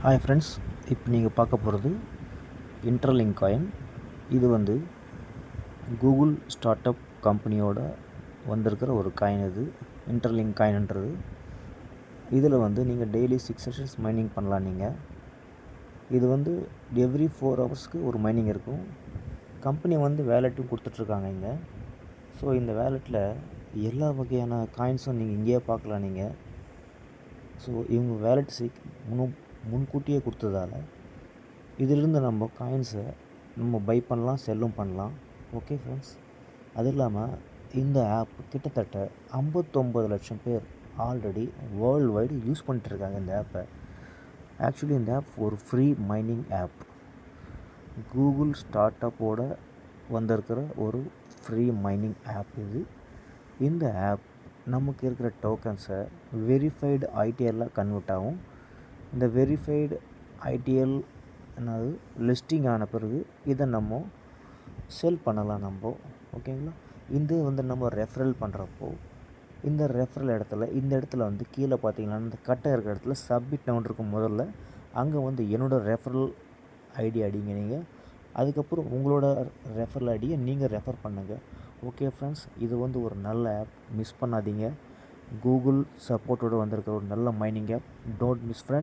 Hi friends, இப்போ நீங்கள் பார்க்க போகிறது இன்டர்லிங்க் காயின். இது வந்து கூகுள் ஸ்டார்ட் அப் கம்பெனியோட வந்திருக்கிற ஒரு காயின். இது இன்டர்லிங்க் காயின்ன்றது. இதில் வந்து நீங்கள் டெய்லி 6 செஷன்ஸ் மைனிங் பண்ணலாம். நீங்கள் இது வந்து எவ்ரி 4 ஹவர்ஸ்க்கு ஒரு மைனிங் இருக்கும். கம்பெனி வந்து வேலெட்டும் கொடுத்துட்ருக்காங்க இங்கே. ஸோ இந்த வேலெட்டில் எல்லா வகையான காயின்ஸும் நீங்கள் இங்கேயே பார்க்கலாம். நீங்கள் ஸோ இவங்க வேலெட் முன்கூட்டியே கொடுத்ததால் இதிலிருந்து நம்ம காயின்ஸை நம்ம பை பண்ணலாம், செல்லும் பண்ணலாம். ஓகே ஃப்ரெண்ட்ஸ், அது இல்லாமல் இந்த ஆப் கிட்டத்தட்ட 59 லட்சம் பேர் ஆல்ரெடி வேர்ல்டு வைடு யூஸ் பண்ணிட்டுருக்காங்க இந்த ஆப்பை. ஆக்சுவலி இந்த ஆப் ஒரு ஃப்ரீ மைனிங் ஆப். கூகுள் ஸ்டார்ட் அப்போட வந்திருக்கிற ஒரு ஃப்ரீ மைனிங் ஆப் இது. இந்த ஆப் நமக்கு இருக்கிற டோக்கன்ஸை வெரிஃபைடு ஐடிஎல்லில் கன்வெர்ட் ஆகும். இந்த வெரிஃபைடு ஐடிஎல் என்னது லிஸ்டிங் ஆன பிறகு இதை நம்ம செல் பண்ணலாம் நம்ம. ஓகேங்களா? இது வந்து நம்ம ரெஃபரல் பண்ணுறப்போ இந்த ரெஃபரல் இந்த இடத்துல வந்து கீழே பார்த்தீங்கன்னா இந்த கட்டை இருக்கிற இடத்துல சப்மிட் நவுன் இருக்கும். முதல்ல அங்கே வந்து என்னோடய ரெஃபரல் ஐடி அடிங்க நீங்கள். அதுக்கப்புறம் உங்களோட ரெஃபரல் ஐடியை நீங்கள் ரெஃபர் பண்ணுங்கள். ஓகே ஃப்ரெண்ட்ஸ், இது வந்து ஒரு நல்ல ஆப், மிஸ் பண்ணாதீங்க. கூகுள் சப்போர்ட்டோடு வந்திருக்கிற ஒரு நல்ல mining app. Don't miss friends.